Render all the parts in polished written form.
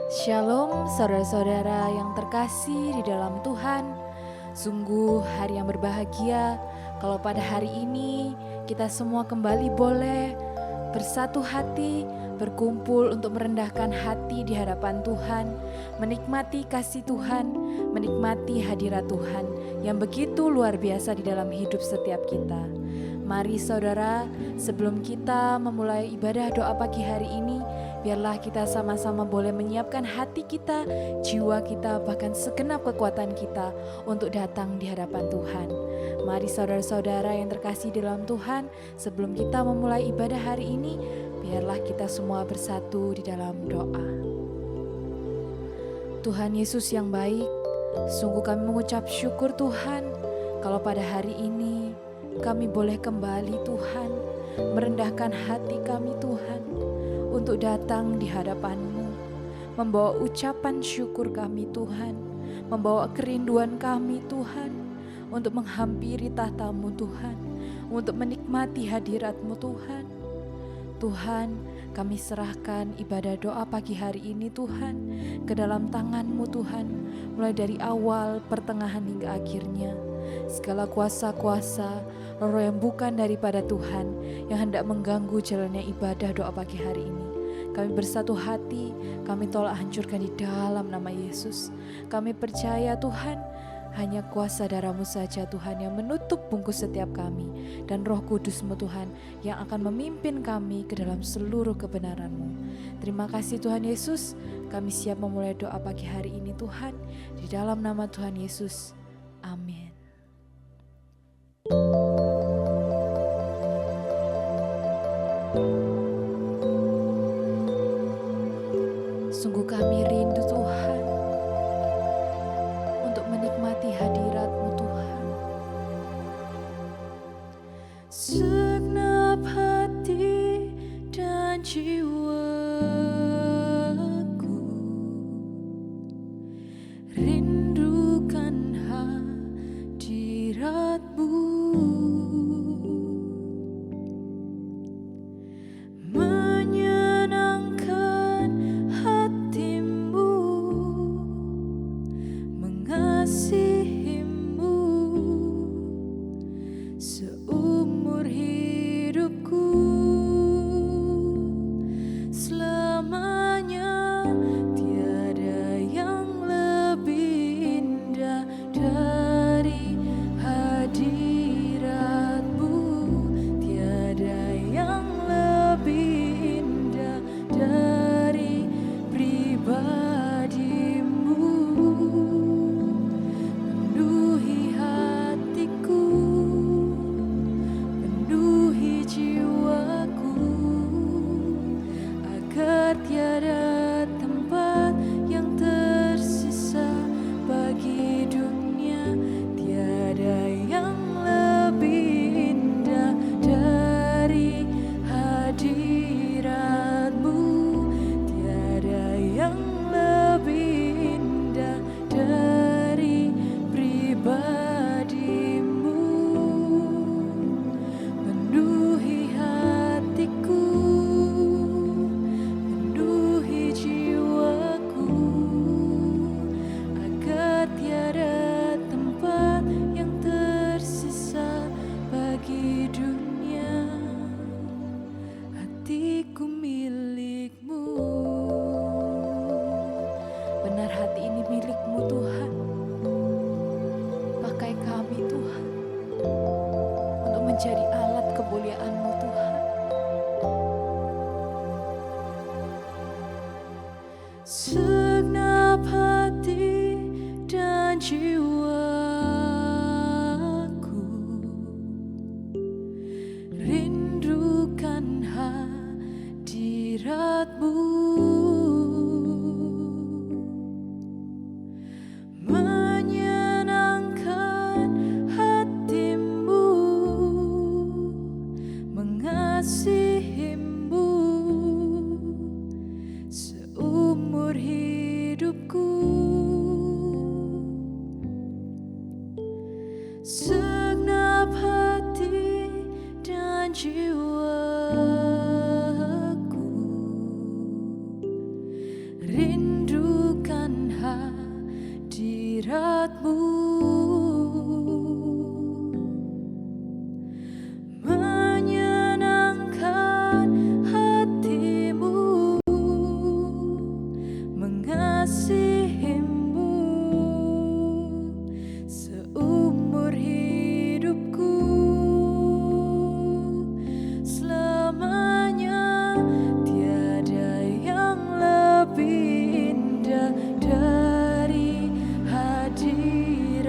Shalom saudara-saudara yang terkasih di dalam Tuhan. Sungguh hari yang berbahagia kalau pada hari ini kita semua kembali boleh bersatu hati, berkumpul untuk merendahkan hati di hadapan Tuhan, menikmati kasih Tuhan, menikmati hadirat Tuhan yang begitu luar biasa di dalam hidup setiap kita. Mari saudara, sebelum kita memulai ibadah doa pagi hari ini, biarlah kita sama-sama boleh menyiapkan hati kita, jiwa kita, bahkan segenap kekuatan kita untuk datang di hadapan Tuhan. Mari saudara-saudara yang terkasih dalam Tuhan, sebelum kita memulai ibadah hari ini, biarlah kita semua bersatu di dalam doa. Tuhan Yesus yang baik, sungguh kami mengucap syukur Tuhan, kalau pada hari ini kami boleh kembali Tuhan, merendahkan hati kami Tuhan, untuk datang di hadapan-Mu, membawa ucapan syukur kami Tuhan, membawa kerinduan kami Tuhan, untuk menghampiri tahta-Mu Tuhan, untuk menikmati hadirat-Mu Tuhan. Tuhan, kami serahkan ibadah doa pagi hari ini Tuhan, ke dalam tangan-Mu Tuhan, mulai dari awal, pertengahan hingga akhirnya. Segala kuasa-kuasa, roh yang bukan daripada Tuhan, yang hendak mengganggu jalannya ibadah doa pagi hari ini, kami bersatu hati, kami tolak hancurkan di dalam nama Yesus. Kami percaya Tuhan, hanya kuasa darah-Mu saja Tuhan yang menutup bungkus setiap kami, dan Roh Kudus-Mu Tuhan yang akan memimpin kami ke dalam seluruh kebenaran-Mu. Terima kasih Tuhan Yesus, kami siap memulai doa pagi hari ini Tuhan, di dalam nama Tuhan Yesus. Amin. Sungguh kami rindu Tuhan untuk menikmati hadirat-Mu Tuhan. Segenap hati dan jiwaku rindukan hadirat-Mu. Menjadi alat kemuliaan-Mu Tuhan. Segenap hati dan jiwaku rindukan hadirat-Mu. Mengasihi-Mu seumur hidupku, segenap hati dan jiwaku rindu hadirat-Mu, menyenangkan hatimu, mengasihimu seumur hidupku, selamanya tiada yang lebih indah dari hadirat-Mu.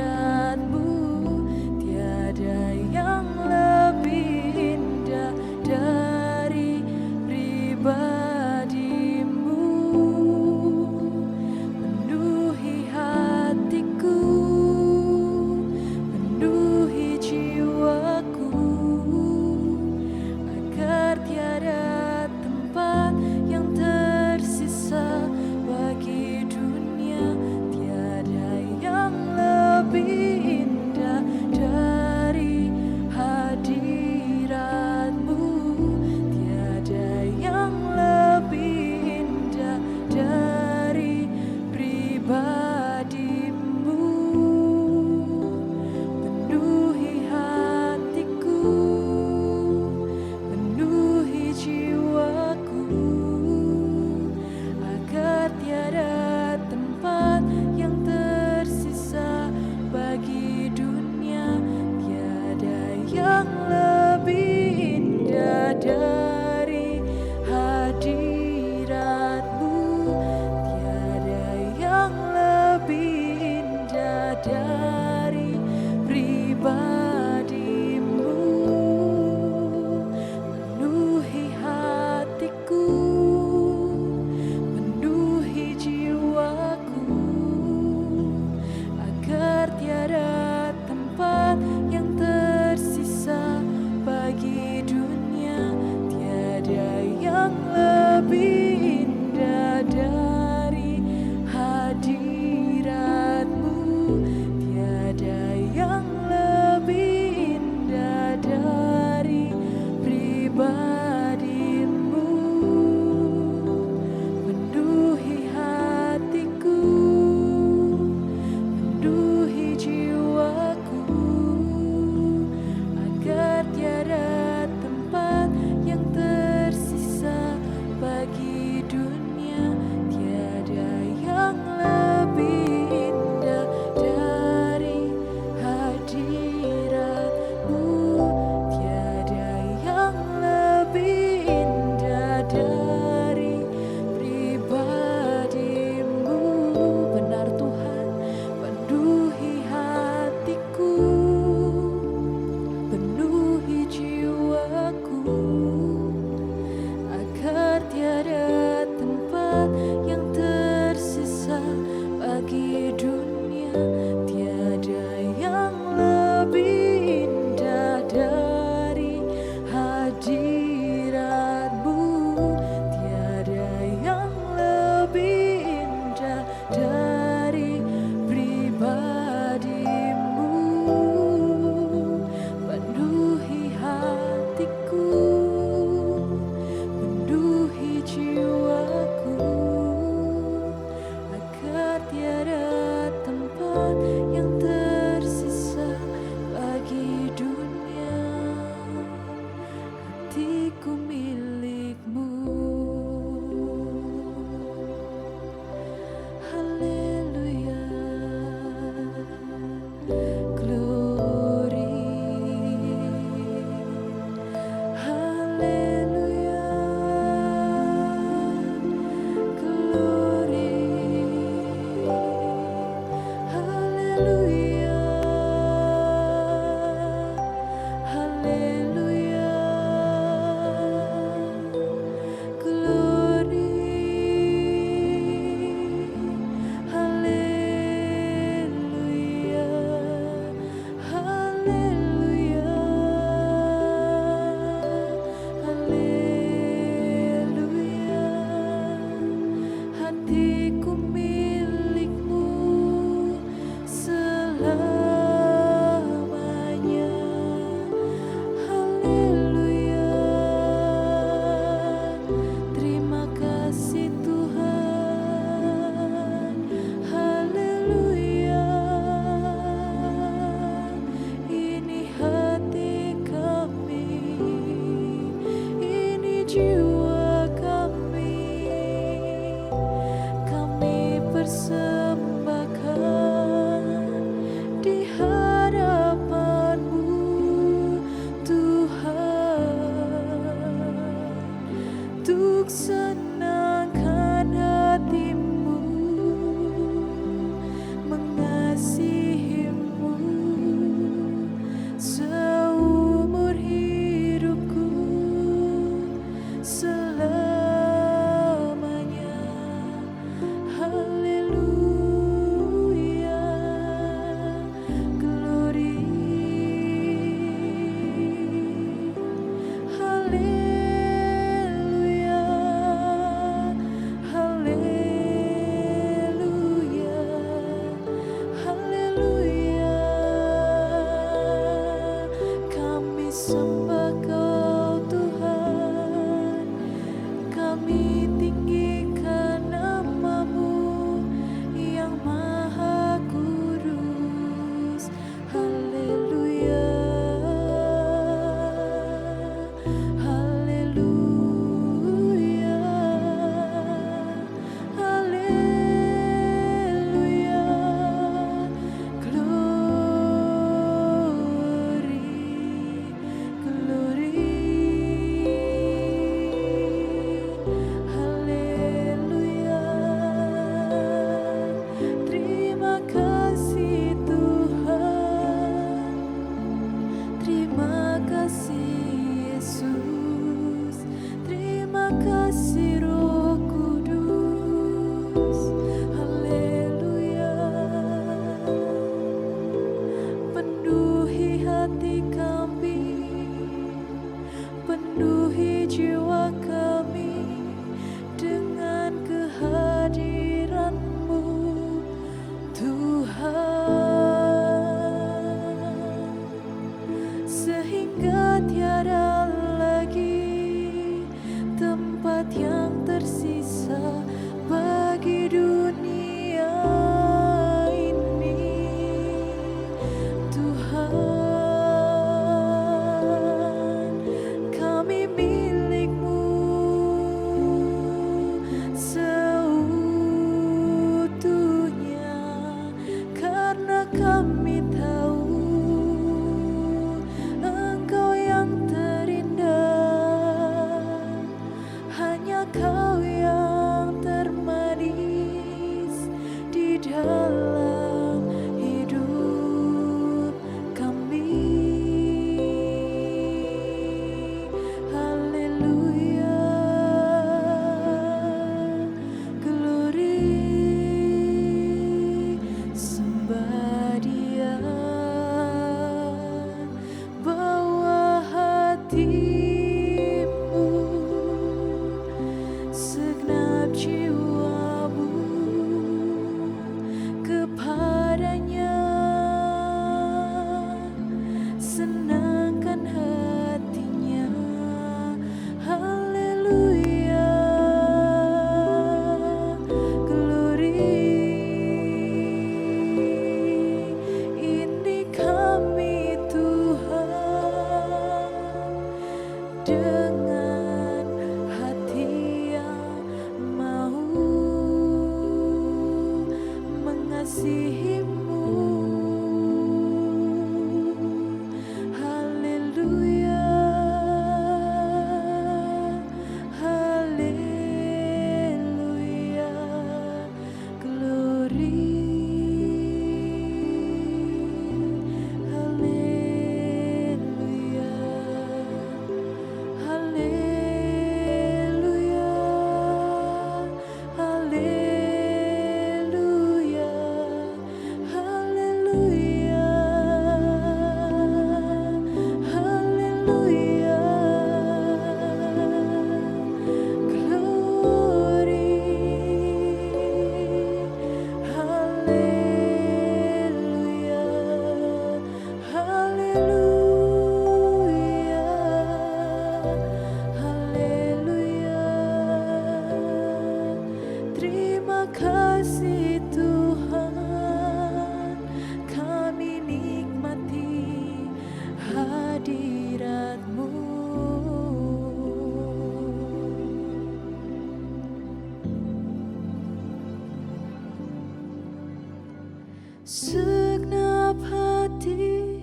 Segenap hati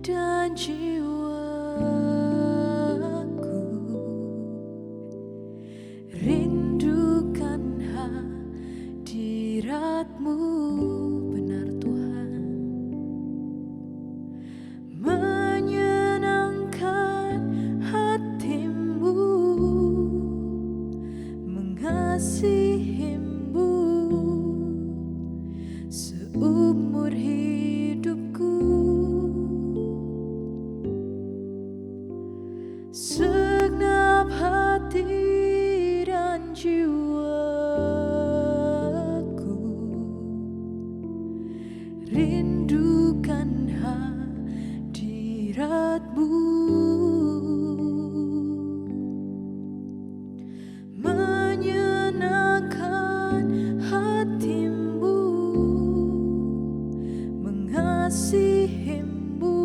dan jiwaku rindukan hadirat-Mu, benar Tuhan, menyenangkan hati-Mu, mengasihi-Mu seumur hidupku. Segenap hati dan jiwaku rindukan hadirat-Mu, menyenangkan hati-Mu, mengasihi-Mu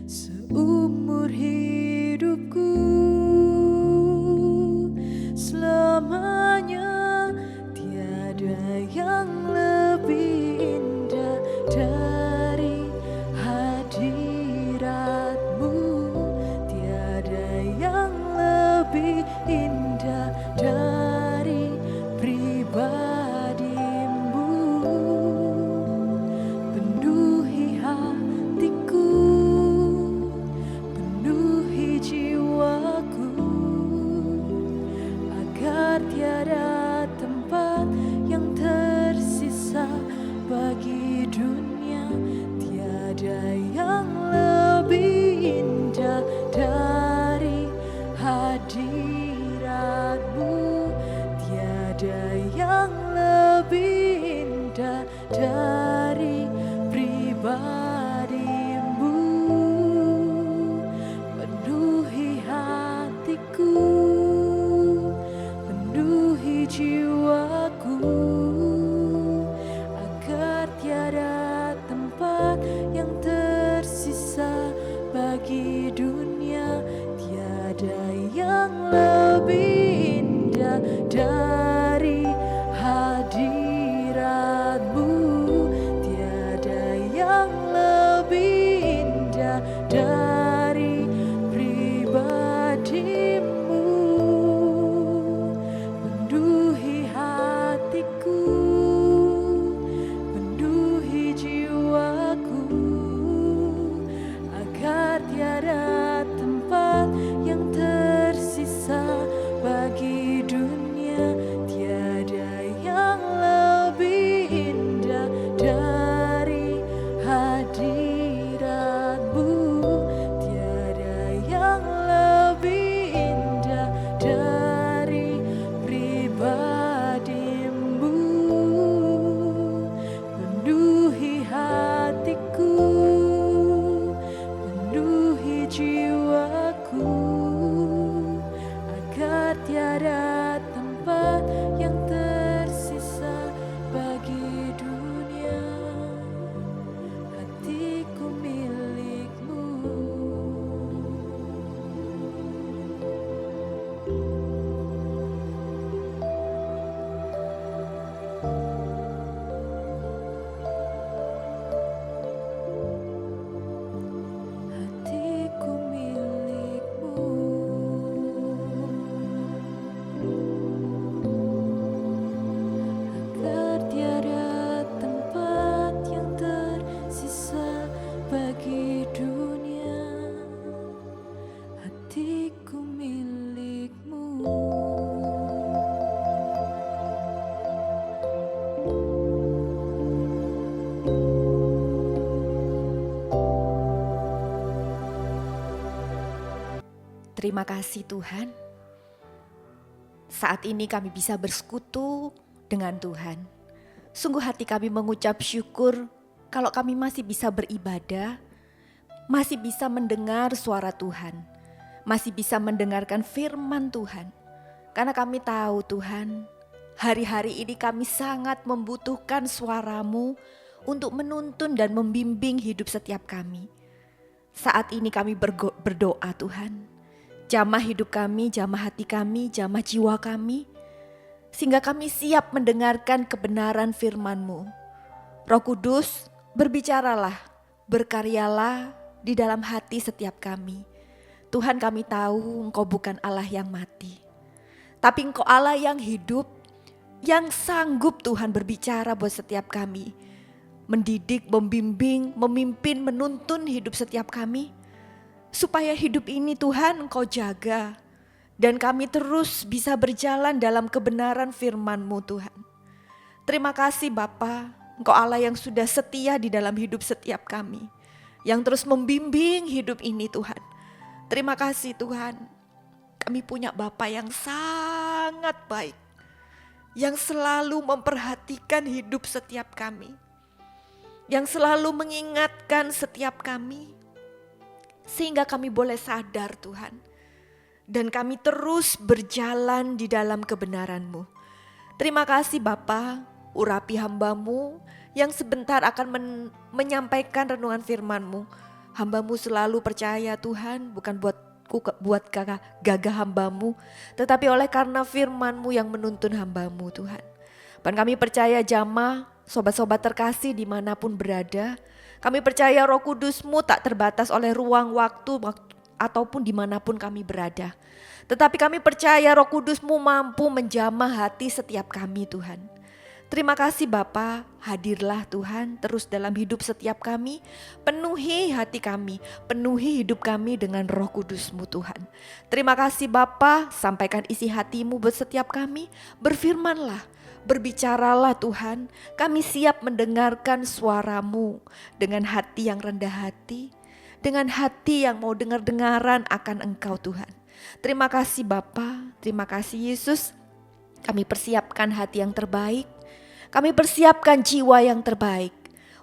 seumur hidupku. Selamanya dari pribadimu. Penuhi hatiku, penuhi jiwaku, agar tiada tempat yang tersisa bagi dunia. Tiada yang lebih indah dari hadiratmu, tiada yang lebih indah dari pribadimu. Penuhi hatiku, penuhi jiwaku, agar tiada tempat yang tersisa bagi dunia. Tiada yang lebih indah dari hadiratmu, tiada yang lebih indah dari pribadimu. Penuhi hatiku, penuhi jiwaku, agar tiada tempat yang tersisa bagi dunia. Hatiku milikmu. Hatiku milikmu. Agar tiada tempat yang tersisa bagi dunia. Hatiku milikmu. Terima kasih Tuhan, saat ini kami bisa bersekutu dengan Tuhan. Sungguh hati kami mengucap syukur kalau kami masih bisa beribadah, masih bisa mendengar suara Tuhan, masih bisa mendengarkan firman Tuhan. Karena kami tahu Tuhan, hari-hari ini kami sangat membutuhkan suara-Mu untuk menuntun dan membimbing hidup setiap kami. Saat ini kami berdoa Tuhan, jamah hidup kami, jamah hati kami, jamah jiwa kami, sehingga kami siap mendengarkan kebenaran firman-Mu. Roh Kudus, berbicaralah, berkaryalah di dalam hati setiap kami. Tuhan, kami tahu Engkau bukan Allah yang mati, tapi Engkau Allah yang hidup, yang sanggup Tuhan berbicara buat setiap kami, mendidik, membimbing, memimpin, menuntun hidup setiap kami. Supaya hidup ini Tuhan Engkau jaga, dan kami terus bisa berjalan dalam kebenaran firman-Mu Tuhan. Terima kasih Bapa, Engkau Allah yang sudah setia di dalam hidup setiap kami, yang terus membimbing hidup ini Tuhan. Terima kasih Tuhan, kami punya Bapa yang sangat baik, yang selalu memperhatikan hidup setiap kami, yang selalu mengingatkan setiap kami, sehingga kami boleh sadar Tuhan, dan kami terus berjalan di dalam kebenaran-Mu. Terima kasih Bapa, urapi hamba-Mu yang sebentar akan menyampaikan renungan firman-Mu. Hamba-Mu selalu percaya Tuhan, bukan buat gagah hamba-Mu, tetapi oleh karena firman-Mu yang menuntun hamba-Mu Tuhan. Dan kami percaya jamah, sobat-sobat terkasih dimanapun berada, kami percaya Roh Kudus-Mu tak terbatas oleh ruang, waktu ataupun dimanapun kami berada. Tetapi kami percaya Roh Kudus-Mu mampu menjamah hati setiap kami Tuhan. Terima kasih Bapa, hadirlah Tuhan terus dalam hidup setiap kami. Penuhi hati kami, penuhi hidup kami dengan Roh Kudus-Mu Tuhan. Terima kasih Bapa, sampaikan isi hati-Mu buat setiap kami. Berfirmanlah, berbicaralah Tuhan, kami siap mendengarkan suara-Mu dengan hati yang rendah hati, dengan hati yang mau dengar-dengaran akan Engkau Tuhan. Terima kasih Bapa, terima kasih Yesus, kami persiapkan hati yang terbaik, Kami persiapkan jiwa yang terbaik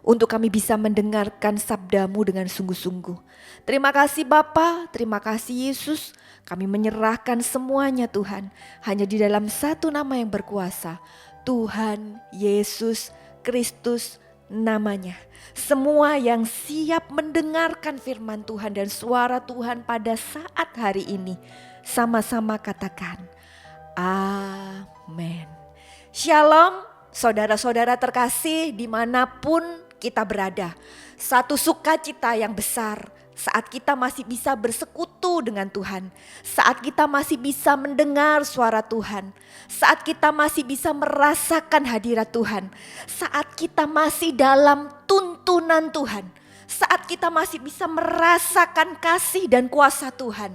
untuk kami bisa mendengarkan sabda-Mu dengan sungguh-sungguh. Terima kasih Bapa, terima kasih Yesus. Kami menyerahkan semuanya Tuhan, hanya di dalam satu nama yang berkuasa, Tuhan Yesus Kristus namanya. Semua yang siap mendengarkan firman Tuhan dan suara Tuhan pada saat hari ini, sama-sama katakan, amin. Shalom saudara-saudara terkasih dimanapun kita berada. Satu sukacita yang besar saat kita masih bisa bersekutu dengan Tuhan, saat kita masih bisa mendengar suara Tuhan, saat kita masih bisa merasakan hadirat Tuhan, saat kita masih dalam tuntunan Tuhan, saat kita masih bisa merasakan kasih dan kuasa Tuhan.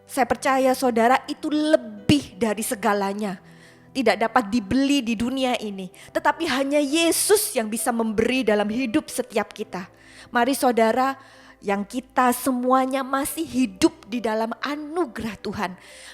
Saya percaya saudara, itu lebih dari segalanya. Tidak dapat dibeli di dunia ini, tetapi hanya Yesus yang bisa memberi dalam hidup setiap kita. Mari saudara, yang kita semuanya masih hidup di dalam anugerah Tuhan,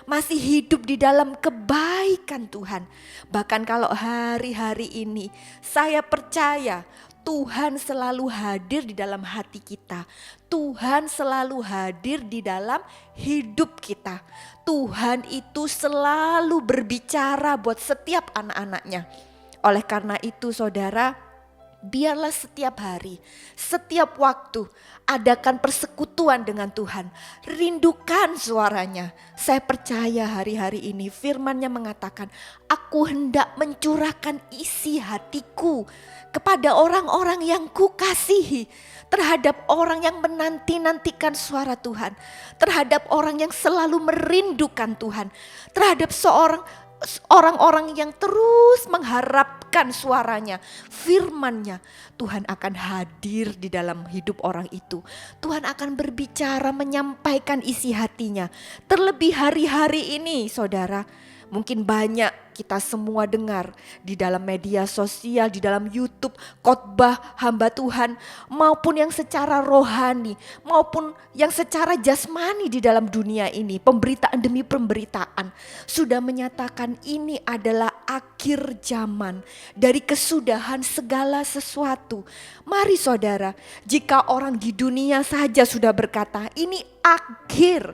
masih hidup di dalam kebaikan Tuhan. Bahkan kalau hari-hari ini saya percaya Tuhan selalu hadir di dalam hati kita. Tuhan selalu hadir di dalam hidup kita. Tuhan itu selalu berbicara buat setiap anak-anaknya. Oleh karena itu saudara, biarlah setiap hari, setiap waktu adakan persekutuan dengan Tuhan. Rindukan suaranya. Saya percaya hari-hari ini firman-Nya mengatakan, aku hendak mencurahkan isi hatiku kepada orang-orang yang kukasihi. Terhadap orang yang menanti-nantikan suara Tuhan. Terhadap orang yang selalu merindukan Tuhan. Terhadap orang-orang yang terus mengharapkan suaranya, firman-Nya, Tuhan akan hadir di dalam hidup orang itu. Tuhan akan berbicara, menyampaikan isi hatinya. Terlebih hari-hari ini saudara, mungkin banyak kita semua dengar di dalam media sosial, di dalam YouTube, khotbah hamba Tuhan, maupun yang secara rohani, maupun yang secara jasmani di dalam dunia ini. Pemberitaan demi pemberitaan sudah menyatakan ini adalah akhir zaman dari kesudahan segala sesuatu. Mari saudara, jika orang di dunia saja sudah berkata ini akhir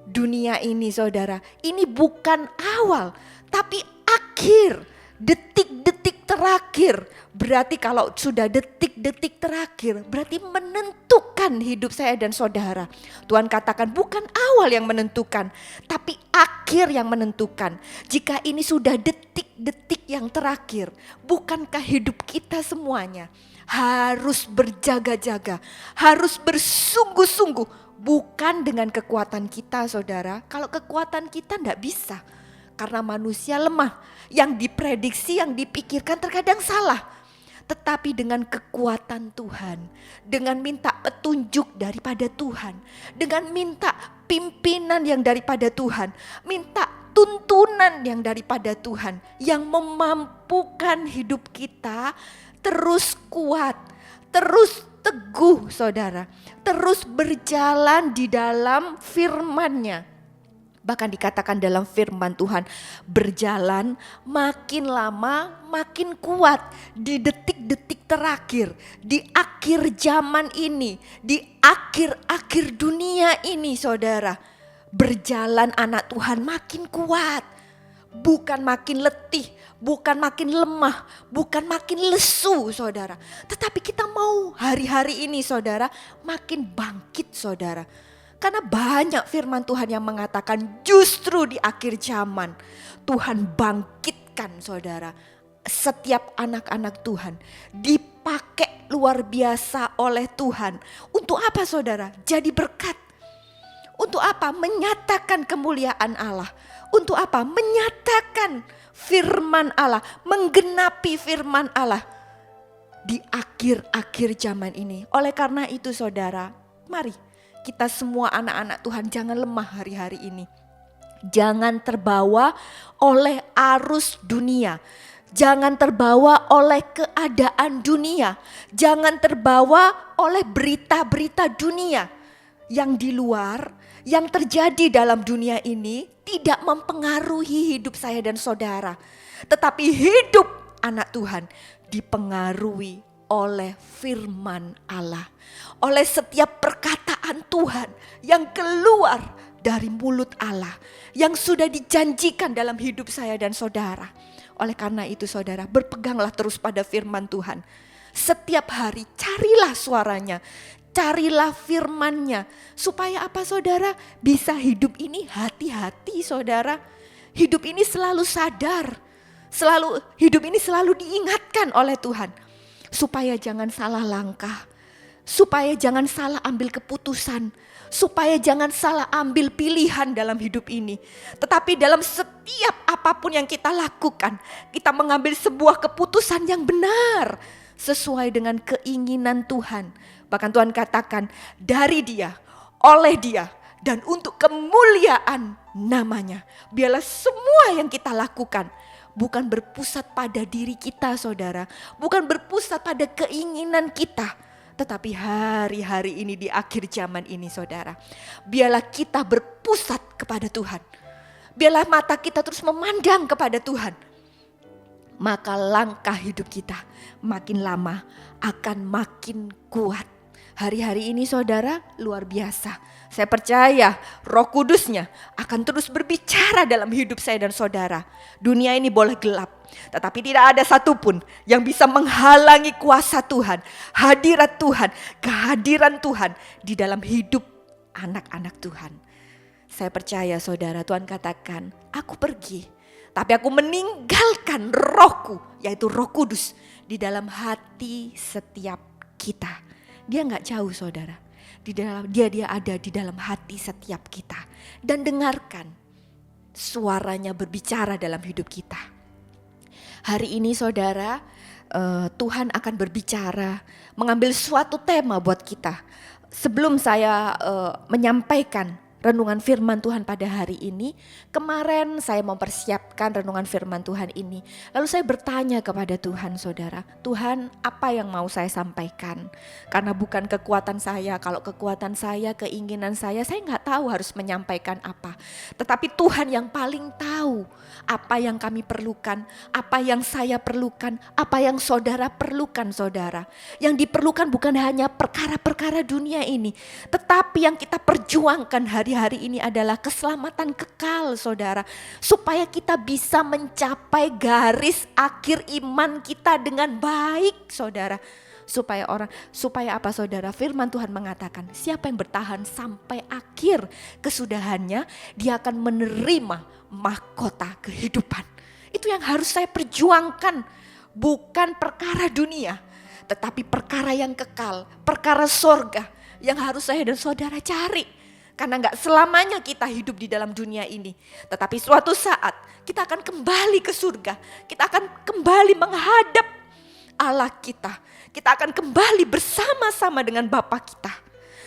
dunia ini saudara, ini bukan awal tapi akhir, detik-detik terakhir. Berarti kalau sudah detik-detik terakhir, berarti menentukan hidup saya dan saudara. Tuhan katakan bukan awal yang menentukan, tapi akhir yang menentukan. Jika ini sudah detik-detik yang terakhir, bukankah hidup kita semuanya harus berjaga-jaga, harus bersungguh-sungguh. Bukan dengan kekuatan kita saudara, kalau kekuatan kita tidak bisa. Karena manusia lemah, yang diprediksi, yang dipikirkan terkadang salah. Tetapi dengan kekuatan Tuhan, dengan minta petunjuk daripada Tuhan, dengan minta pimpinan yang daripada Tuhan, minta tuntunan yang daripada Tuhan, yang memampukan hidup kita terus kuat, terus teguh saudara, terus berjalan di dalam firman-Nya. Bahkan dikatakan dalam firman Tuhan, berjalan makin lama makin kuat di detik-detik terakhir, di akhir zaman ini, di akhir-akhir dunia ini saudara. Berjalan anak Tuhan makin kuat, bukan makin letih, bukan makin lemah, bukan makin lesu saudara. Tetapi kita mau hari-hari ini saudara makin bangkit saudara. Karena banyak firman Tuhan yang mengatakan justru di akhir zaman Tuhan bangkitkan saudara. Setiap anak-anak Tuhan dipakai luar biasa oleh Tuhan. Untuk apa saudara? Jadi berkat. Untuk apa? Menyatakan kemuliaan Allah. Untuk apa? Menyatakan firman Allah. Menggenapi firman Allah di akhir-akhir zaman ini. Oleh karena itu saudara, mari kita semua anak-anak Tuhan jangan lemah hari-hari ini. Jangan terbawa oleh arus dunia. Jangan terbawa oleh keadaan dunia. Jangan terbawa oleh berita-berita dunia. Yang di luar, yang terjadi dalam dunia ini tidak mempengaruhi hidup saya dan saudara. Tetapi hidup anak Tuhan dipengaruhi oleh firman Allah, oleh setiap perkataan Tuhan yang keluar dari mulut Allah, yang sudah dijanjikan dalam hidup saya dan saudara. Oleh karena itu saudara, berpeganglah terus pada firman Tuhan. Setiap hari carilah suaranya, carilah firman-Nya. Supaya apa saudara? Bisa hidup ini hati-hati saudara. Hidup ini selalu sadar, hidup ini selalu diingatkan oleh Tuhan. Supaya jangan salah langkah, supaya jangan salah ambil keputusan, supaya jangan salah ambil pilihan dalam hidup ini. Tetapi dalam setiap apapun yang kita lakukan, kita mengambil sebuah keputusan yang benar sesuai dengan keinginan Tuhan. Bahkan Tuhan katakan, dari Dia, oleh Dia, dan untuk kemuliaan namanya. Biarlah semua yang kita lakukan bukan berpusat pada diri kita saudara, bukan berpusat pada keinginan kita, tetapi hari-hari ini di akhir zaman ini saudara, biarlah kita berpusat kepada Tuhan. Biarlah mata kita terus memandang kepada Tuhan. Maka langkah hidup kita makin lama akan makin kuat. Hari-hari ini saudara luar biasa. Saya percaya Roh Kudus-Nya akan terus berbicara dalam hidup saya dan saudara. Dunia ini boleh gelap, tetapi tidak ada satupun yang bisa menghalangi kuasa Tuhan, hadirat Tuhan, kehadiran Tuhan di dalam hidup anak-anak Tuhan. Saya percaya saudara, Tuhan katakan, aku pergi, tapi aku meninggalkan Rohku, yaitu Roh Kudus di dalam hati setiap kita. Dia gak jauh saudara, dia ada di dalam hati setiap kita. Dan dengarkan suaranya berbicara dalam hidup kita. Hari ini saudara, Tuhan akan berbicara, mengambil suatu tema buat kita. Sebelum saya menyampaikan renungan firman Tuhan pada hari ini, kemarin saya mempersiapkan renungan firman Tuhan ini. Lalu saya bertanya kepada Tuhan saudara, Tuhan apa yang mau saya sampaikan? Karena bukan kekuatan saya, kalau kekuatan saya, keinginan saya gak tahu harus menyampaikan apa. Tetapi Tuhan yang paling tahu apa yang kami perlukan, apa yang saya perlukan, apa yang saudara perlukan saudara. Yang diperlukan bukan hanya perkara-perkara dunia ini, tetapi yang kita perjuangkan hari-hari ini adalah keselamatan kekal saudara. Supaya kita bisa mencapai garis akhir iman kita dengan baik saudara. Supaya apa saudara? Firman Tuhan mengatakan, siapa yang bertahan sampai akhir kesudahannya, dia akan menerima mahkota kehidupan. Itu yang harus saya perjuangkan, bukan perkara dunia, tetapi perkara yang kekal, perkara sorga yang harus saya dan saudara cari. Karena gak selamanya kita hidup di dalam dunia ini, tetapi suatu saat kita akan kembali ke surga. Kita akan kembali menghadap Allah kita. Kita akan kembali bersama-sama dengan Bapa kita.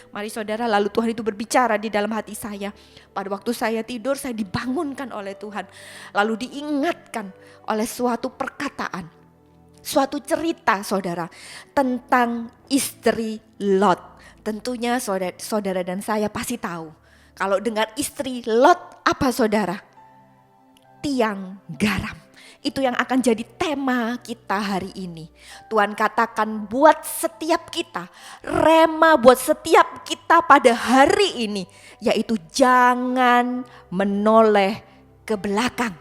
Mari saudara, lalu Tuhan itu berbicara di dalam hati saya. Pada waktu saya tidur, saya dibangunkan oleh Tuhan. Lalu diingatkan oleh suatu perkataan, suatu cerita saudara, tentang istri Lot. Tentunya saudara dan saya pasti tahu. Kalau dengar istri Lot, apa saudara? Tiang garam. Itu yang akan jadi tema kita hari ini. Tuhan katakan buat setiap kita, rema buat setiap kita pada hari ini, yaitu jangan menoleh ke belakang.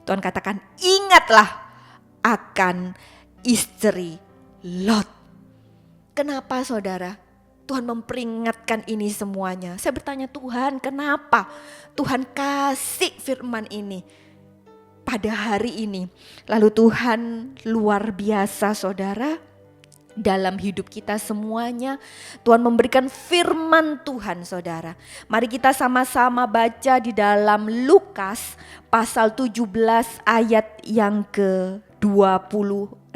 Tuhan katakan ingatlah akan istri Lot. Kenapa saudara? Tuhan memperingatkan ini semuanya. Saya bertanya, Tuhan kenapa Tuhan kasih firman ini pada hari ini? Lalu Tuhan luar biasa saudara, dalam hidup kita semuanya Tuhan memberikan firman Tuhan saudara. Mari kita sama-sama baca di dalam Lukas pasal 17 ayat yang ke-26,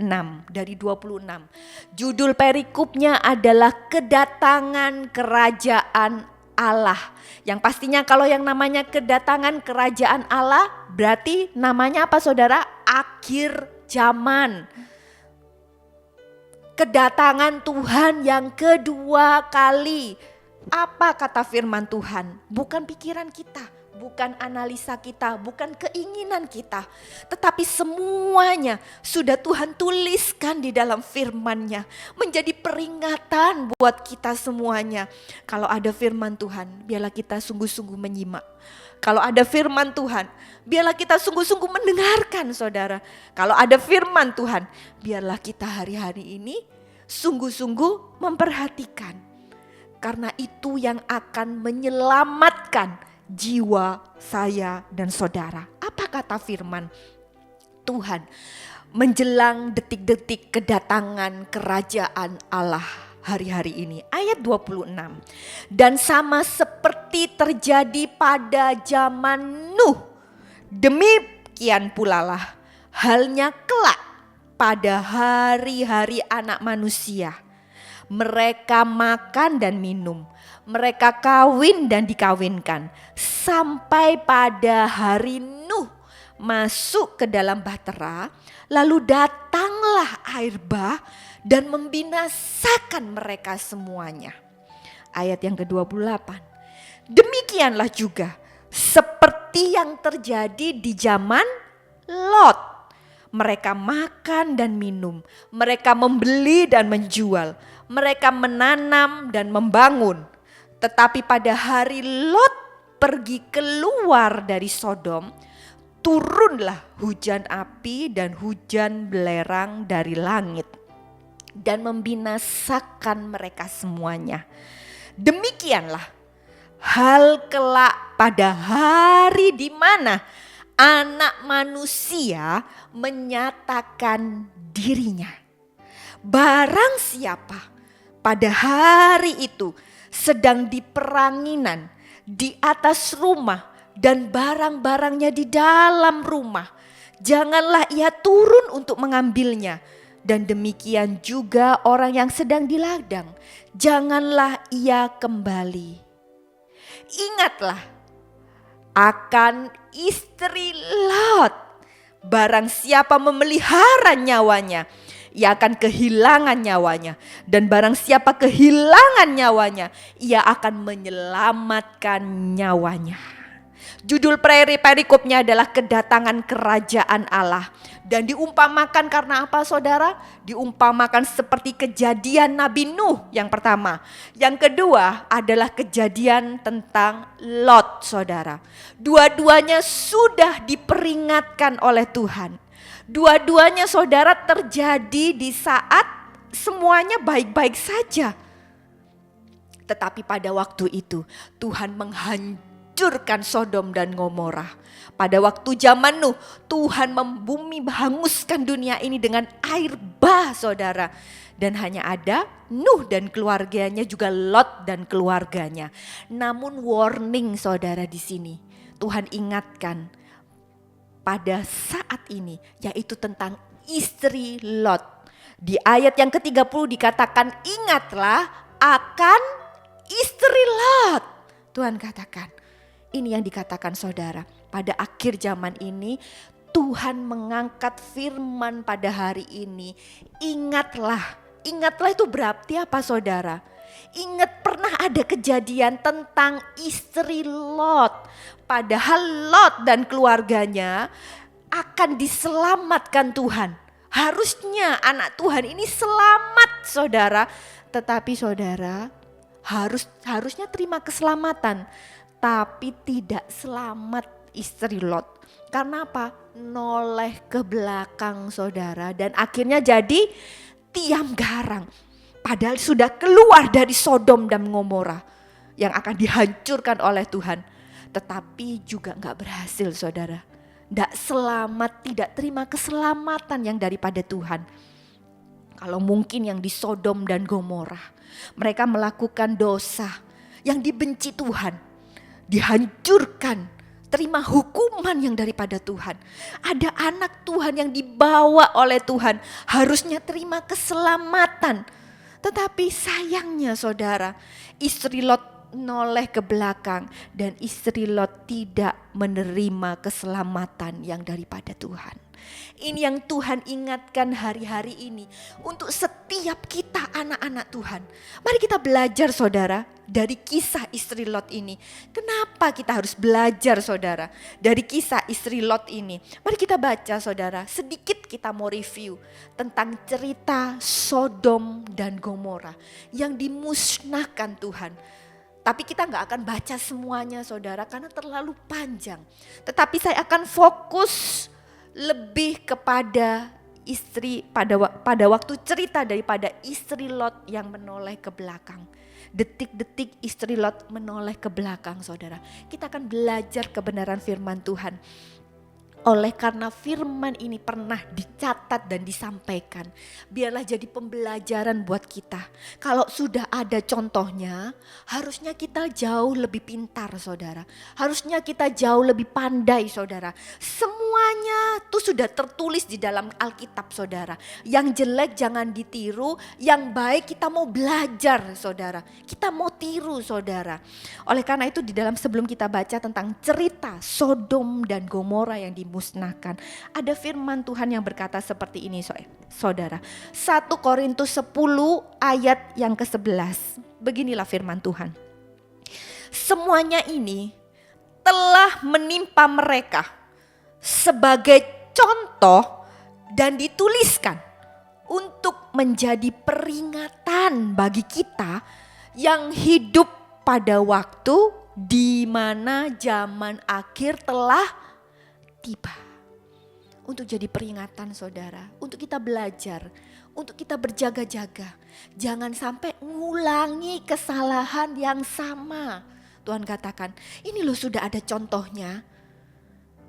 dari 26. Judul perikopnya adalah kedatangan kerajaan Allah. Yang pastinya kalau yang namanya kedatangan kerajaan Allah berarti namanya apa saudara? Akhir zaman. Kedatangan Tuhan yang kedua kali. Apa kata firman Tuhan? Bukan pikiran kita, bukan analisa kita, bukan keinginan kita, tetapi semuanya sudah Tuhan tuliskan di dalam firman-Nya, menjadi peringatan buat kita semuanya. Kalau ada firman Tuhan, biarlah kita sungguh-sungguh menyimak. Kalau ada firman Tuhan, biarlah kita sungguh-sungguh mendengarkan, saudara. Kalau ada firman Tuhan, biarlah kita hari-hari ini sungguh-sungguh memperhatikan. Karena itu yang akan menyelamatkan jiwa saya dan saudara. Apa kata firman Tuhan menjelang detik-detik kedatangan kerajaan Allah hari-hari ini? Ayat 26. Dan sama seperti terjadi pada zaman Nuh, demikian pula lah halnya kelak pada hari-hari Anak Manusia. Mereka makan dan minum, mereka kawin dan dikawinkan, sampai pada hari Nuh masuk ke dalam bahtera, lalu datanglah air bah dan membinasakan mereka semuanya. Ayat yang ke-28. Demikianlah juga seperti yang terjadi di zaman Lot. Mereka makan dan minum, mereka membeli dan menjual, mereka menanam dan membangun. Tetapi pada hari Lot pergi keluar dari Sodom, turunlah hujan api dan hujan belerang dari langit dan membinasakan mereka semuanya. Demikianlah hal kelak pada hari di mana Anak Manusia menyatakan dirinya. Barang siapa pada hari itu sedang di peranginan, di atas rumah dan barang-barangnya di dalam rumah, janganlah ia turun untuk mengambilnya. Dan demikian juga orang yang sedang di ladang, janganlah ia kembali. Ingatlah akan istri Lot. Barang siapa memelihara nyawanya, ia akan kehilangan nyawanya. Dan barang siapa kehilangan nyawanya, ia akan menyelamatkan nyawanya. Judul perikopnya adalah kedatangan kerajaan Allah. Dan diumpamakan karena apa, saudara? Diumpamakan seperti kejadian Nabi Nuh yang pertama. Yang kedua adalah kejadian tentang Lot, saudara. Dua-duanya sudah diperingatkan oleh Tuhan. Dua-duanya, saudara, terjadi di saat semuanya baik-baik saja. Tetapi pada waktu itu Tuhan menghancurkan Sodom dan Gomora. Pada waktu zaman Nuh, Tuhan membumi menghanguskan dunia ini dengan air bah, saudara. Dan hanya ada Nuh dan keluarganya, juga Lot dan keluarganya. Namun warning, saudara, di sini Tuhan ingatkan pada saat ini, yaitu tentang istri Lot. Di ayat yang ke-30 dikatakan, ingatlah akan istri Lot. Tuhan katakan, ini yang dikatakan, saudara. Pada akhir zaman ini Tuhan mengangkat firman pada hari ini. Ingatlah. Ingatlah itu berarti apa, saudara? Ingat pernah ada kejadian tentang istri Lot. Padahal Lot dan keluarganya akan diselamatkan Tuhan. Harusnya anak Tuhan ini selamat, saudara. Tetapi saudara harusnya terima keselamatan. Tapi tidak selamat istri Lot. Karena apa? Noleh ke belakang, saudara. Dan akhirnya jadi tiang garang. Padahal sudah keluar dari Sodom dan Gomora yang akan dihancurkan oleh Tuhan. Tetapi juga gak berhasil, saudara. Tidak selamat, tidak terima keselamatan yang daripada Tuhan. Kalau mungkin yang di Sodom dan Gomora, mereka melakukan dosa yang dibenci Tuhan, dihancurkan, terima hukuman yang daripada Tuhan. Ada anak Tuhan yang dibawa oleh Tuhan, harusnya terima keselamatan. Tetapi sayangnya, saudara, istri Lot noleh ke belakang dan istri Lot tidak menerima keselamatan yang daripada Tuhan. Ini yang Tuhan ingatkan hari-hari ini untuk setiap kita anak-anak Tuhan. Mari kita belajar saudara dari kisah istri Lot ini. Kenapa kita harus belajar saudara dari kisah istri Lot ini? Mari kita baca saudara, sedikit kita mau review tentang cerita Sodom dan Gomora yang dimusnahkan Tuhan. Tapi kita gak akan baca semuanya saudara karena terlalu panjang. Tetapi saya akan fokus lebih kepada istri pada waktu cerita daripada istri Lot yang menoleh ke belakang. Detik-detik istri Lot menoleh ke belakang saudara. Kita akan belajar kebenaran firman Tuhan. Oleh karena firman ini pernah dicatat dan disampaikan, biarlah jadi pembelajaran buat kita. Kalau sudah ada contohnya, harusnya kita jauh lebih pintar saudara. Harusnya kita jauh lebih pandai saudara. Semuanya tuh sudah tertulis di dalam Alkitab saudara. Yang jelek jangan ditiru, yang baik kita mau belajar saudara. Kita mau tiru saudara. Oleh karena itu di dalam sebelum kita baca tentang cerita Sodom dan Gomora yang dimusnahkan, ada firman Tuhan yang berkata seperti ini saudara. 1 Korintus 10 ayat yang ke-11. Beginilah firman Tuhan. Semuanya ini telah menimpa mereka sebagai contoh dan dituliskan untuk menjadi peringatan bagi kita yang hidup pada waktu di mana zaman akhir telah tiba. Untuk jadi peringatan saudara, untuk kita belajar, untuk kita berjaga-jaga. Jangan sampai ngulangi kesalahan yang sama. Tuhan katakan, ini loh sudah ada contohnya.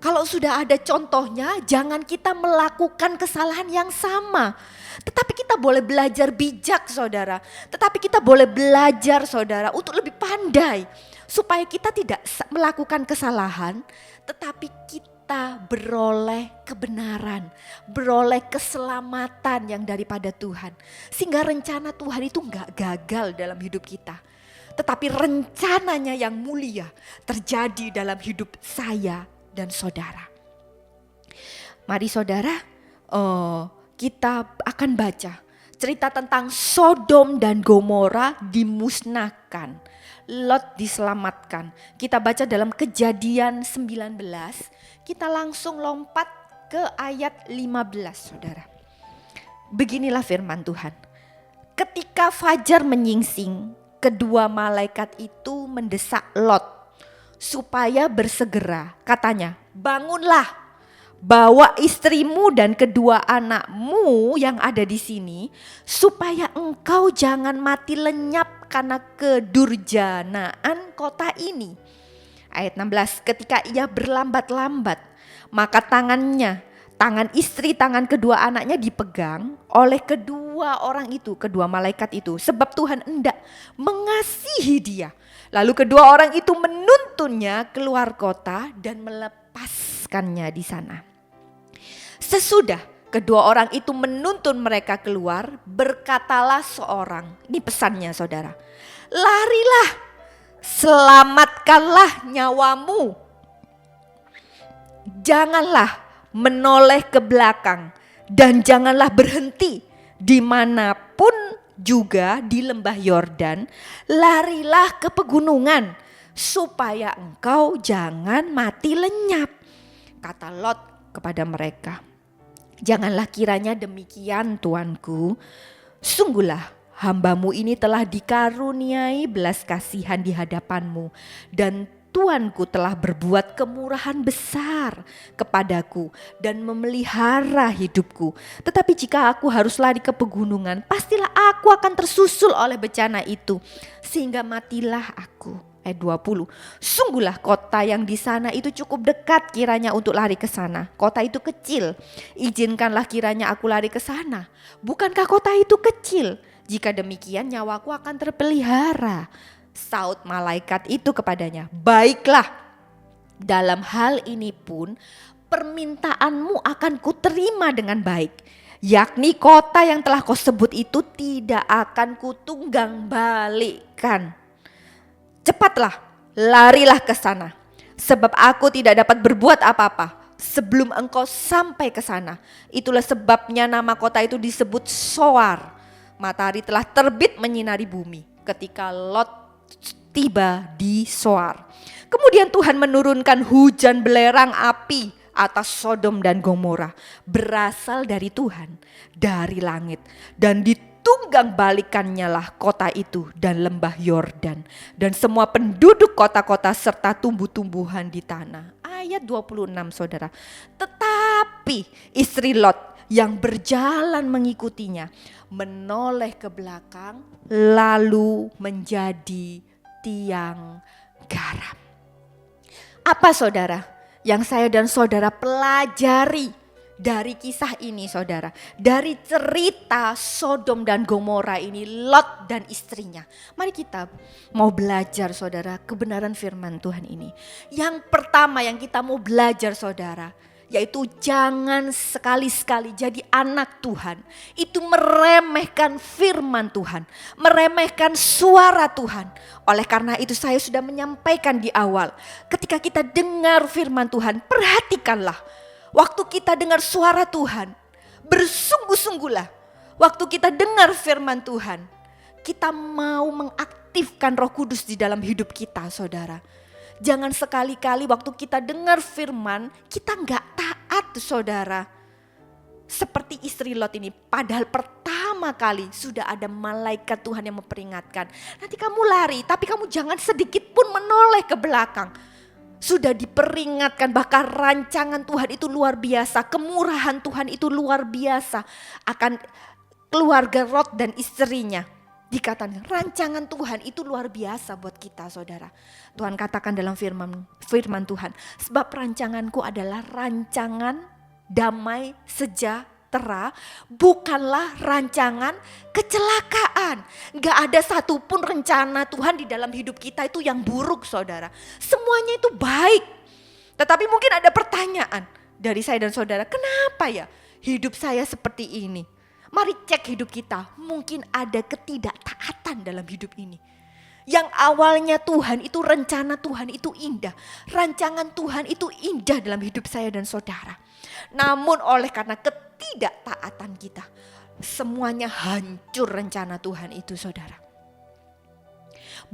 Kalau sudah ada contohnya, jangan kita melakukan kesalahan yang sama. Tetapi kita boleh belajar bijak saudara. Tetapi kita boleh belajar saudara untuk lebih pandai. Supaya kita tidak melakukan kesalahan, tetapi kita beroleh kebenaran, beroleh keselamatan yang daripada Tuhan. Sehingga rencana Tuhan itu gak gagal dalam hidup kita. Tetapi rencananya yang mulia terjadi dalam hidup saya dan saudara. Mari saudara, kita akan baca cerita tentang Sodom dan Gomora dimusnahkan. Lot diselamatkan. Kita baca dalam Kejadian 19. Kita langsung lompat ke ayat 15 saudara. Beginilah firman Tuhan. Ketika fajar menyingsing, kedua malaikat itu mendesak Lot supaya bersegera. Katanya, bangunlah, bawa istrimu dan kedua anakmu yang ada di sini, supaya engkau jangan mati lenyap karena kedurjanaan kota ini. Ayat 16, ketika ia berlambat-lambat, maka tangan istri, tangan kedua anaknya dipegang oleh kedua orang itu, kedua malaikat itu. Sebab Tuhan hendak mengasihi dia. Lalu kedua orang itu menuntunnya keluar kota dan melepaskannya di sana. Sesudah kedua orang itu menuntun mereka keluar, berkatalah seorang, ini pesannya saudara, larilah, selamatkanlah nyawamu. Janganlah menoleh ke belakang dan janganlah berhenti dimanapun juga di lembah Yordan. Larilah ke pegunungan supaya engkau jangan mati lenyap. Kata Lot kepada mereka, janganlah kiranya demikian tuanku. Sungguhlah hambamu ini telah dikaruniai belas kasihan di hadapanmu, dan tuanku telah berbuat kemurahan besar kepadaku dan memelihara hidupku. Tetapi jika aku harus lari ke pegunungan, pastilah aku akan tersusul oleh bencana itu, sehingga matilah aku. Ayat 20, sungguhlah kota yang di sana itu cukup dekat kiranya untuk lari ke sana. Kota itu kecil, izinkanlah kiranya aku lari ke sana. Bukankah kota itu kecil? Jika demikian nyawaku akan terpelihara. Saut malaikat itu kepadanya, baiklah, dalam hal ini pun permintaanmu akan kuterima dengan baik. Yakni kota yang telah kau sebut itu tidak akan kutunggang balikkan. cepatlah, larilah ke sana. Sebab aku tidak dapat berbuat apa-apa sebelum engkau sampai ke sana. Itulah sebabnya nama kota itu disebut Soar. Matahari telah terbit menyinari bumi ketika Lot tiba di Soar. Kemudian Tuhan menurunkan hujan belerang api atas Sodom dan Gomora, berasal dari Tuhan, dari langit, dan ditunggang balikannya lah kota itu dan lembah Yordan dan semua penduduk kota-kota serta tumbuh-tumbuhan di tanah. Ayat 26 saudara. Tetapi istri Lot yang berjalan mengikutinya menoleh ke belakang lalu menjadi tiang garam. Apa saudara yang saya dan saudara pelajari dari kisah ini saudara? Dari cerita Sodom dan Gomora ini, Lot dan istrinya. Mari kita mau belajar saudara kebenaran firman Tuhan ini. Yang pertama yang kita mau belajar saudara, yaitu jangan sekali-sekali jadi anak Tuhan itu meremehkan firman Tuhan, meremehkan suara Tuhan. Oleh karena itu saya sudah menyampaikan di awal, ketika kita dengar firman Tuhan, perhatikanlah waktu kita dengar suara Tuhan, bersungguh-sungguhlah waktu kita dengar firman Tuhan, kita mau mengaktifkan Roh Kudus di dalam hidup kita saudara. Jangan sekali-kali waktu kita dengar firman, kita gak taat saudara. Seperti istri Lot ini, padahal pertama kali sudah ada malaikat Tuhan yang memperingatkan. Nanti kamu lari, tapi kamu jangan sedikit pun menoleh ke belakang. Sudah diperingatkan, bahkan rancangan Tuhan itu luar biasa. Kemurahan Tuhan itu luar biasa akan keluarga Lot dan istrinya. Dikatakan rancangan Tuhan itu luar biasa buat kita saudara. Tuhan katakan dalam firman Tuhan, sebab rancanganku adalah rancangan damai sejahtera, bukanlah rancangan kecelakaan. Gak ada satupun rencana Tuhan di dalam hidup kita itu yang buruk saudara. Semuanya itu baik. Tetapi mungkin ada pertanyaan dari saya dan saudara, kenapa ya hidup saya seperti ini? Mari cek hidup kita, mungkin ada ketidaktaatan dalam hidup ini. Yang awalnya Tuhan itu, rencana Tuhan itu indah. Rancangan Tuhan itu indah dalam hidup saya dan saudara. Namun oleh karena ketidaktaatan kita, semuanya hancur rencana Tuhan itu saudara.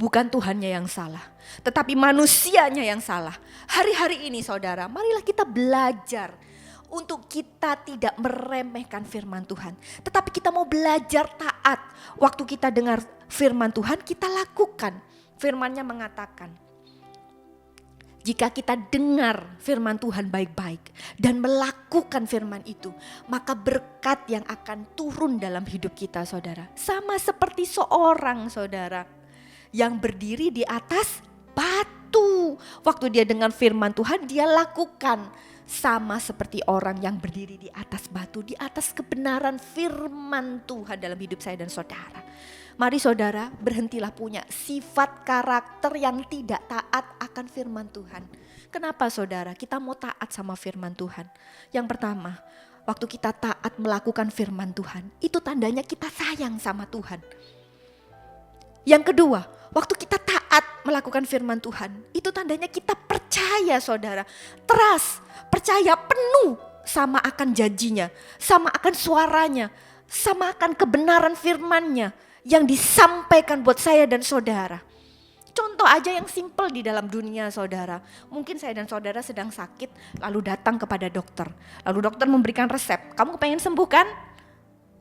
Bukan Tuhannya yang salah, tetapi manusianya yang salah. Hari-hari ini saudara, marilah kita belajar untuk kita tidak meremehkan firman Tuhan. Tetapi kita mau belajar taat. Waktu kita dengar firman Tuhan, kita lakukan. Firman-Nya mengatakan, jika kita dengar firman Tuhan baik-baik dan melakukan firman itu, maka berkat yang akan turun dalam hidup kita saudara. Sama seperti seorang saudara yang berdiri di atas batu. Waktu dia dengar firman Tuhan, dia lakukan. Sama seperti orang yang berdiri di atas batu, di atas kebenaran firman Tuhan dalam hidup saya dan saudara. Mari saudara, berhentilah punya sifat karakter yang tidak taat akan firman Tuhan. Kenapa saudara kita mau taat sama firman Tuhan? Yang pertama, waktu kita taat melakukan firman Tuhan, itu tandanya kita sayang sama Tuhan. Yang kedua, waktu kita taat melakukan firman Tuhan, itu tandanya kita percaya saudara, trust, percaya penuh sama akan janjinya, sama akan suaranya, sama akan kebenaran firman-Nya yang disampaikan buat saya dan saudara. Contoh aja yang simple di dalam dunia saudara. Mungkin saya dan saudara sedang sakit, lalu datang kepada dokter. Lalu dokter memberikan resep, kamu pengen sembuh kan?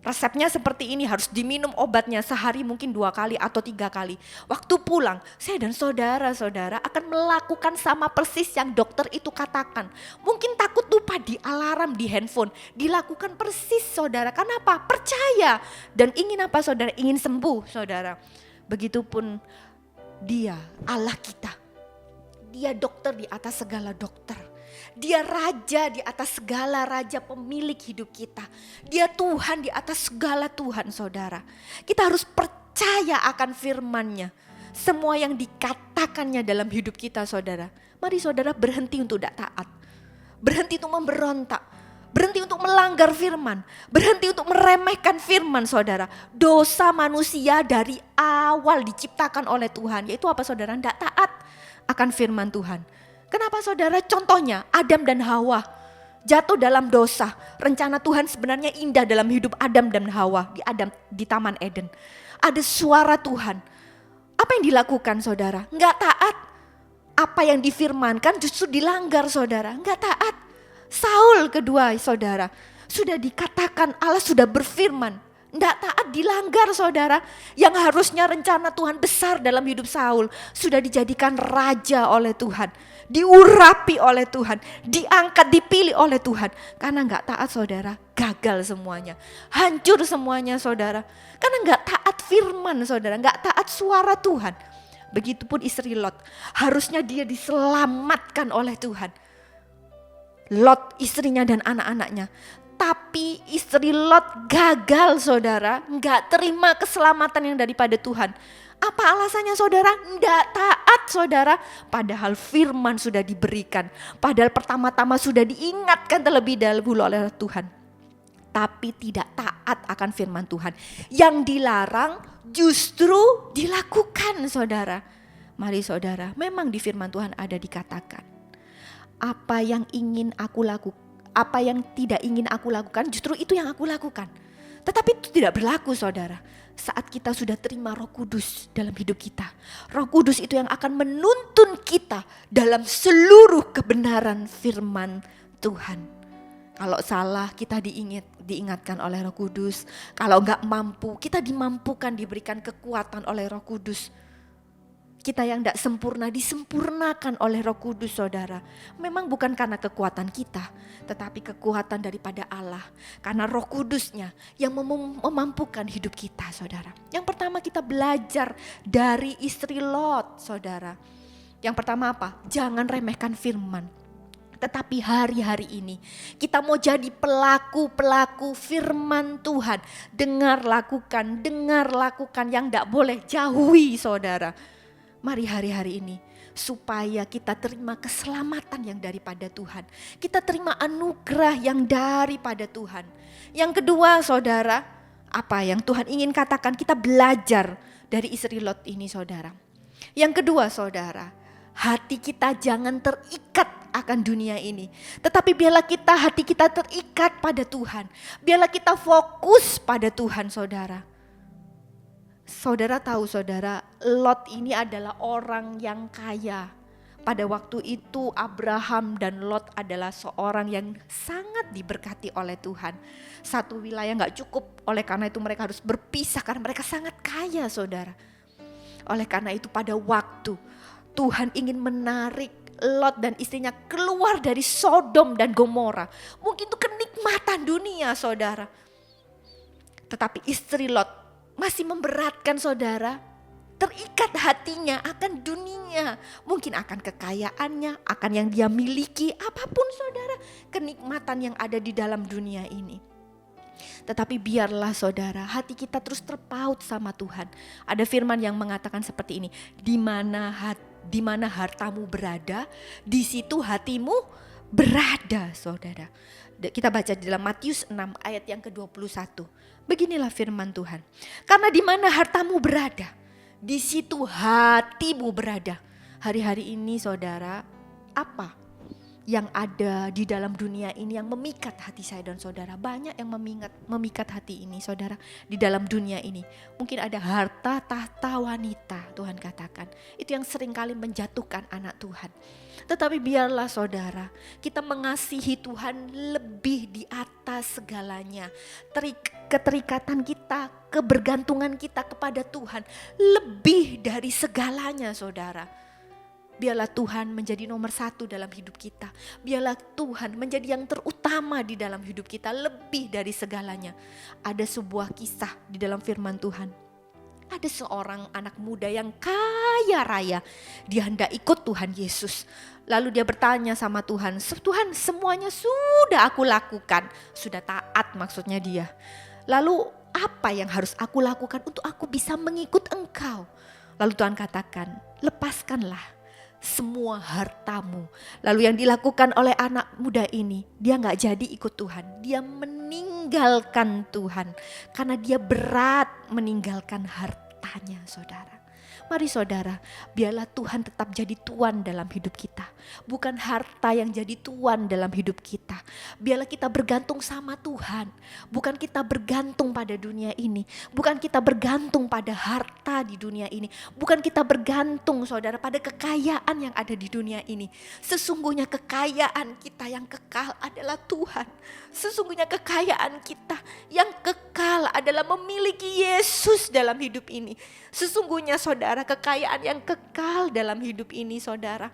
Resepnya seperti ini, harus diminum obatnya sehari mungkin 2 kali atau 3 kali. Waktu pulang, saya dan saudara-saudara akan melakukan sama persis yang dokter itu katakan. Mungkin takut lupa di alarm di handphone, dilakukan persis saudara. Kenapa? Percaya dan ingin apa saudara? Ingin sembuh saudara. Begitupun Dia, Allah kita. Dia dokter di atas segala dokter. Dia raja di atas segala raja, pemilik hidup kita. Dia Tuhan di atas segala Tuhan saudara. Kita harus percaya akan firman-Nya. Semua yang dikatakannya dalam hidup kita saudara. Mari saudara berhenti untuk tidak taat. Berhenti untuk memberontak. berhenti untuk melanggar firman, berhenti untuk meremehkan firman saudara. Dosa manusia dari awal diciptakan oleh Tuhan, yaitu apa saudara? Tidak taat akan firman Tuhan. Kenapa saudara? Contohnya Adam dan Hawa jatuh dalam dosa. Rencana Tuhan sebenarnya indah dalam hidup Adam dan Hawa di Taman Eden. Ada suara Tuhan. Apa yang dilakukan saudara? Enggak taat. Apa yang difirmankan justru dilanggar saudara. Enggak taat. Saul kedua saudara. Sudah dikatakan Allah sudah berfirman. Enggak taat, dilanggar saudara. Yang harusnya rencana Tuhan besar dalam hidup Saul sudah dijadikan raja oleh Tuhan. Diurapi oleh Tuhan, diangkat, dipilih oleh Tuhan. Karena enggak taat saudara, gagal semuanya. Hancur semuanya saudara. Karena enggak taat firman saudara, enggak taat suara Tuhan. Begitupun istri Lot, harusnya dia diselamatkan oleh Tuhan. Lot istrinya dan anak-anaknya. Tapi istri Lot gagal saudara, enggak terima keselamatan yang daripada Tuhan. Apa alasannya saudara? Enggak taat saudara. Padahal firman sudah diberikan. Padahal pertama-tama sudah diingatkan terlebih dahulu oleh Tuhan. Tapi tidak taat akan firman Tuhan. Yang dilarang justru dilakukan saudara. Mari saudara, memang di firman Tuhan ada dikatakan. Apa yang ingin aku lakukan, apa yang tidak ingin aku lakukan, justru itu yang aku lakukan. Tetapi itu tidak berlaku saudara. Saat kita sudah terima Roh Kudus dalam hidup kita. Roh Kudus itu yang akan menuntun kita dalam seluruh kebenaran firman Tuhan. Kalau salah kita diingatkan oleh Roh Kudus. Kalau enggak mampu, kita dimampukan, diberikan kekuatan oleh Roh Kudus. Kita yang tidak sempurna disempurnakan oleh Roh Kudus saudara. Memang bukan karena kekuatan kita, tetapi kekuatan daripada Allah. Karena Roh Kudusnya yang memampukan hidup kita saudara. Yang pertama kita belajar dari istri Lot saudara. Yang pertama apa? Jangan remehkan firman. Tetapi hari-hari ini kita mau jadi pelaku-pelaku firman Tuhan. Dengar lakukan yang tidak boleh jauhi saudara. Mari hari-hari ini supaya kita terima keselamatan yang daripada Tuhan. Kita terima anugerah yang daripada Tuhan. Yang kedua saudara, apa yang Tuhan ingin katakan, kita belajar dari istri Lot ini saudara. Yang kedua saudara, hati kita jangan terikat akan dunia ini. Tetapi biarlah hati kita terikat pada Tuhan. Biarlah kita fokus pada Tuhan saudara. Saudara tahu saudara, Lot ini adalah orang yang kaya. Pada waktu itu Abraham dan Lot adalah seorang yang sangat diberkati oleh Tuhan. Satu wilayah gak cukup, oleh karena itu mereka harus berpisah karena mereka sangat kaya saudara. Oleh karena itu pada waktu Tuhan ingin menarik Lot dan istrinya keluar dari Sodom dan Gomora. Mungkin itu kenikmatan dunia saudara. Tetapi istri Lot masih memberatkan saudara, terikat hatinya akan dunia, mungkin akan kekayaannya, akan yang dia miliki, apapun saudara, kenikmatan yang ada di dalam dunia ini. Tetapi biarlah saudara, hati kita terus terpaut sama Tuhan. Ada firman yang mengatakan seperti ini, di mana hartamu berada, di situ hatimu berada saudara. Kita baca di dalam Matius 6 ayat yang ke-21. Beginilah firman Tuhan. Karena di mana hartamu berada, di situ hatimu berada. Hari-hari ini saudara, apa yang ada di dalam dunia ini yang memikat hati saya dan saudara? Banyak yang memikat hati ini saudara, di dalam dunia ini. Mungkin ada harta, tahta, wanita, Tuhan katakan. Itu yang seringkali menjatuhkan anak Tuhan. Tetapi biarlah saudara, kita mengasihi Tuhan lebih di atas segalanya. Keterikatan kita, kebergantungan kita kepada Tuhan lebih dari segalanya saudara. Biarlah Tuhan menjadi nomor satu dalam hidup kita. Biarlah Tuhan menjadi yang terutama di dalam hidup kita lebih dari segalanya. Ada sebuah kisah di dalam firman Tuhan. Ada seorang anak muda yang kaya raya. Dia hendak ikut Tuhan Yesus. Lalu dia bertanya sama Tuhan, Tuhan semuanya sudah aku lakukan. Sudah taat maksudnya dia. Lalu apa yang harus aku lakukan untuk aku bisa mengikut Engkau? Lalu Tuhan katakan, lepaskanlah semua hartamu. Lalu yang dilakukan oleh anak muda ini, dia gak jadi ikut Tuhan. Dia meninggalkan Tuhan karena dia berat meninggalkan hartanya, saudara. Mari saudara, biarlah Tuhan tetap jadi Tuan dalam hidup kita. Bukan harta yang jadi Tuan dalam hidup kita. Biarlah kita bergantung sama Tuhan. Bukan kita bergantung pada dunia ini. Bukan kita bergantung pada harta di dunia ini. Bukan kita bergantung saudara pada kekayaan yang ada di dunia ini. Sesungguhnya kekayaan kita yang kekal adalah Tuhan. Sesungguhnya kekayaan kita yang kekal adalah memiliki Yesus dalam hidup ini. Sesungguhnya saudara, kekayaan yang kekal dalam hidup ini saudara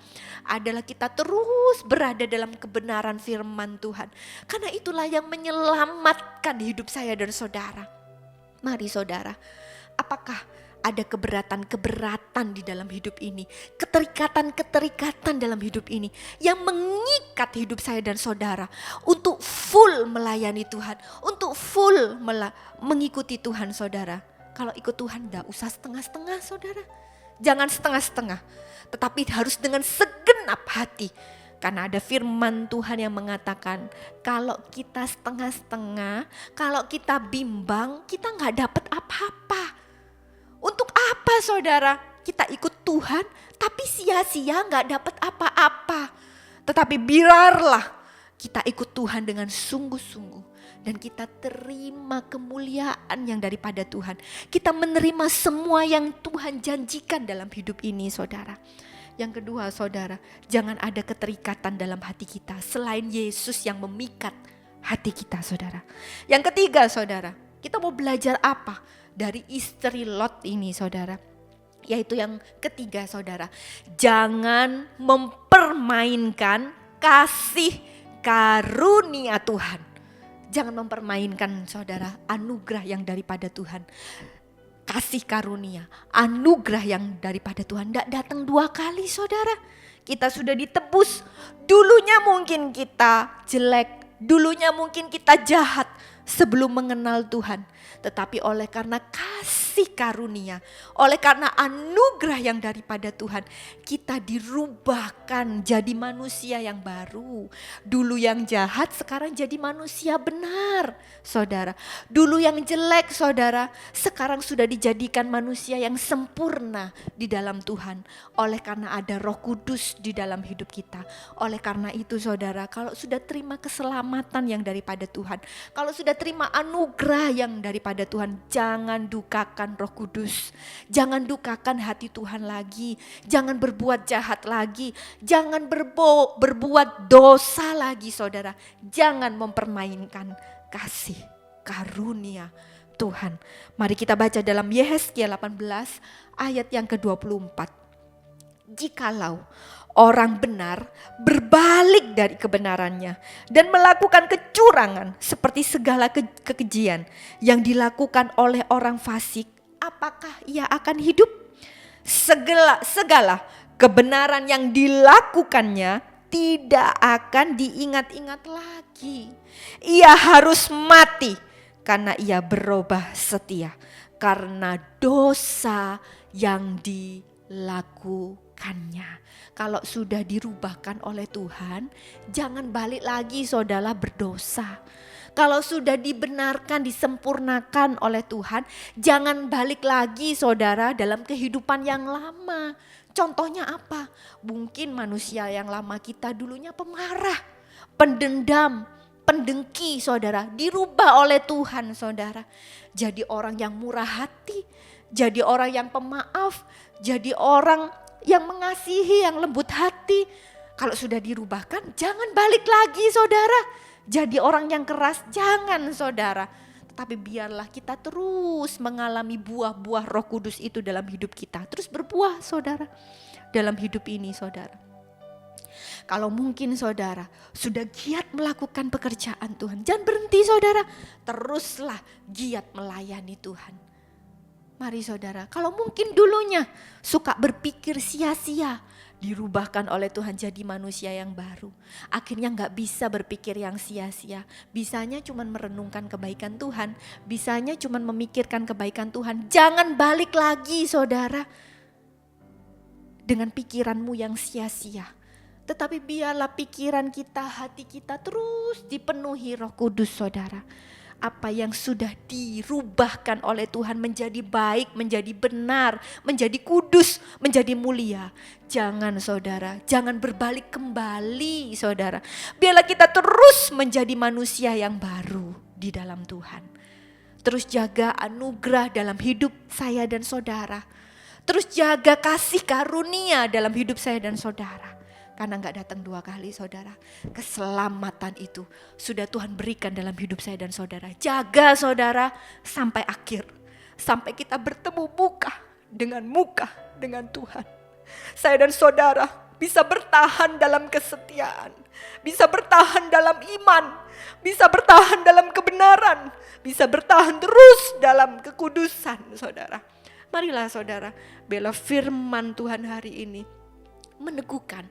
adalah kita terus berada dalam kebenaran firman Tuhan. Karena itulah yang menyelamatkan hidup saya dan saudara. Mari saudara, apakah ada keberatan-keberatan di dalam hidup ini, keterikatan-keterikatan dalam hidup ini yang mengikat hidup saya dan saudara untuk full melayani Tuhan, untuk full mengikuti Tuhan saudara. Kalau ikut Tuhan gak usah setengah-setengah saudara. Jangan setengah-setengah, tetapi harus dengan segenap hati. Karena ada firman Tuhan yang mengatakan kalau kita setengah-setengah, kalau kita bimbang, kita gak dapat apa-apa. Untuk apa saudara kita ikut Tuhan tapi sia-sia gak dapat apa-apa. Tetapi biarlah kita ikut Tuhan dengan sungguh-sungguh. Dan kita terima kemuliaan yang daripada Tuhan. Kita menerima semua yang Tuhan janjikan dalam hidup ini saudara. Yang kedua saudara, jangan ada keterikatan dalam hati kita selain Yesus yang memikat hati kita saudara. Yang ketiga saudara, kita mau belajar apa dari istri Lot ini saudara? Yaitu yang ketiga saudara, jangan mempermainkan kasih karunia Tuhan. Jangan mempermainkan saudara anugerah yang daripada Tuhan. Kasih karunia, anugerah yang daripada Tuhan tidak datang dua kali saudara. Kita sudah ditebus, dulunya mungkin kita jelek, dulunya mungkin kita jahat sebelum mengenal Tuhan. Tetapi oleh karena kasih karunia, oleh karena anugerah yang daripada Tuhan, kita dirubahkan jadi manusia yang baru. Dulu yang jahat sekarang jadi manusia benar saudara. Dulu yang jelek saudara, sekarang sudah dijadikan manusia yang sempurna di dalam Tuhan. Oleh karena ada Roh Kudus di dalam hidup kita. Oleh karena itu saudara, kalau sudah terima keselamatan yang daripada Tuhan, kalau sudah terima anugerah yang daripada Tuhan, jangan dukakan Roh Kudus. Jangan dukakan hati Tuhan lagi. Jangan berbuat jahat lagi. Jangan berbuat dosa lagi saudara. Jangan mempermainkan kasih karunia Tuhan. Mari kita baca dalam Yehezkiel 18 ayat yang ke-24. Jikalau orang benar berbalik dari kebenarannya dan melakukan kecurangan seperti segala kekejian yang dilakukan oleh orang fasik, apakah ia akan hidup? Segala kebenaran yang dilakukannya tidak akan diingat-ingat lagi. Ia harus mati karena ia berubah setia karena dosa yang dilakukannya. Kalau sudah dirubahkan oleh Tuhan, jangan balik lagi saudara berdosa. Kalau sudah dibenarkan, disempurnakan oleh Tuhan, jangan balik lagi saudara dalam kehidupan yang lama. Contohnya apa? Mungkin manusia yang lama kita dulunya pemarah, pendendam, pendengki saudara, dirubah oleh Tuhan saudara. Jadi orang yang murah hati, jadi orang yang pemaaf, jadi orang yang mengasihi, yang lembut hati. Kalau sudah dirubahkan, jangan balik lagi saudara. Jadi orang yang keras, jangan saudara. Tetapi biarlah kita terus mengalami buah-buah Roh Kudus itu dalam hidup kita. Terus berbuah saudara dalam hidup ini saudara. Kalau mungkin saudara sudah giat melakukan pekerjaan Tuhan, jangan berhenti saudara. Teruslah giat melayani Tuhan. Mari saudara, kalau mungkin dulunya suka berpikir sia-sia, dirubahkan oleh Tuhan jadi manusia yang baru. Akhirnya gak bisa berpikir yang sia-sia. Bisanya cuma merenungkan kebaikan Tuhan. Bisanya cuma memikirkan kebaikan Tuhan. Jangan balik lagi saudara dengan pikiranmu yang sia-sia. Tetapi biarlah pikiran kita, hati kita terus dipenuhi Roh Kudus, saudara. Apa yang sudah dirubahkan oleh Tuhan menjadi baik, menjadi benar, menjadi kudus, menjadi mulia. Jangan saudara, jangan berbalik kembali saudara. Biarlah kita terus menjadi manusia yang baru di dalam Tuhan. Terus jaga anugerah dalam hidup saya dan saudara. Terus jaga kasih karunia dalam hidup saya dan saudara. Karena gak datang 2 kali saudara. Keselamatan itu sudah Tuhan berikan dalam hidup saya dan saudara. Jaga saudara sampai akhir. Sampai kita bertemu muka dengan Tuhan. Saya dan saudara bisa bertahan dalam kesetiaan. Bisa bertahan dalam iman. Bisa bertahan dalam kebenaran. Bisa bertahan terus dalam kekudusan saudara. Marilah saudara, bela firman Tuhan hari ini meneguhkan,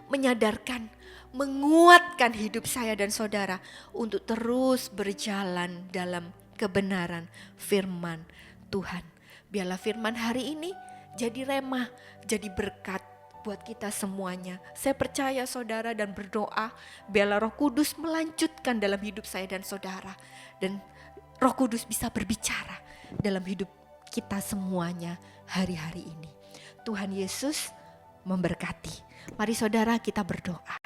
menyadarkan, menguatkan hidup saya dan saudara untuk terus berjalan dalam kebenaran firman Tuhan. Biarlah firman hari ini jadi remah, jadi berkat buat kita semuanya. Saya percaya saudara dan berdoa biarlah Roh Kudus melanjutkan dalam hidup saya dan saudara. Dan Roh Kudus bisa berbicara dalam hidup kita semuanya hari-hari ini. Tuhan Yesus memberkati. Mari saudara kita berdoa.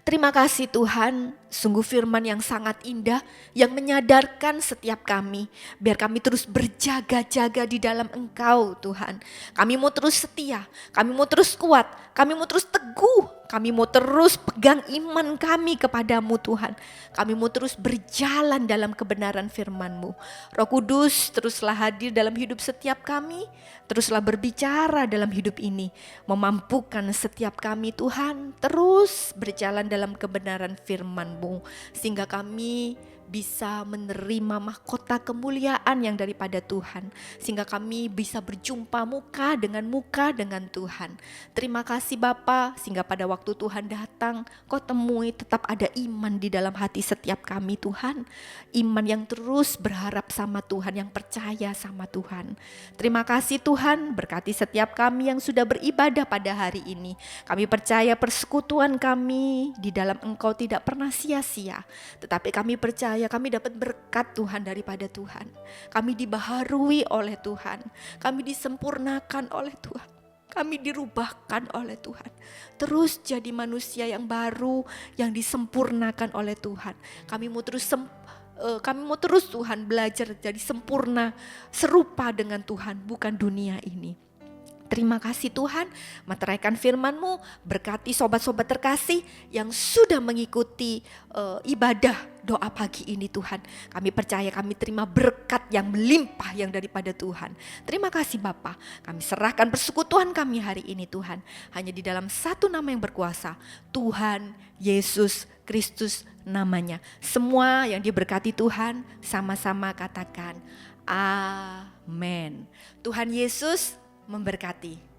Terima kasih Tuhan, sungguh firman yang sangat indah yang menyadarkan setiap kami. Biar kami terus berjaga-jaga di dalam Engkau Tuhan. Kami mau terus setia, kami mau terus kuat, kami mau terus teguh. Kami mau terus pegang iman kami kepadamu Tuhan. Kami mau terus berjalan dalam kebenaran firman-Mu. Roh Kudus teruslah hadir dalam hidup setiap kami. Teruslah berbicara dalam hidup ini. Memampukan setiap kami Tuhan terus berjalan dalam kebenaran firman-Mu. Sehingga kami bisa menerima mahkota kemuliaan yang daripada Tuhan. Sehingga kami bisa berjumpa muka dengan Tuhan. Terima kasih Bapa, sehingga pada waktu Tuhan datang, Kau temui tetap ada iman di dalam hati setiap kami Tuhan. Iman yang terus berharap sama Tuhan, yang percaya sama Tuhan. Terima kasih Tuhan, berkati setiap kami yang sudah beribadah pada hari ini. Kami percaya persekutuan kami di dalam Engkau tidak pernah sia-sia. Tetapi kami percaya kami dapat berkat Tuhan daripada Tuhan. Kami dibaharui oleh Tuhan. Kami disempurnakan oleh Tuhan. Kami dirubahkan oleh Tuhan. Terus jadi manusia yang baru, yang disempurnakan oleh Tuhan. Kami mau terus Tuhan belajar jadi sempurna, serupa dengan Tuhan, bukan dunia ini. Terima kasih Tuhan, meteraikan firman-Mu, berkati sobat-sobat terkasih yang sudah mengikuti ibadah doa pagi ini Tuhan. Kami percaya kami terima berkat yang melimpah yang daripada Tuhan. Terima kasih Bapa, kami serahkan persekutuan kami hari ini Tuhan. Hanya di dalam satu nama yang berkuasa, Tuhan Yesus Kristus namanya. Semua yang diberkati Tuhan sama-sama katakan amin. Tuhan Yesus memberkati.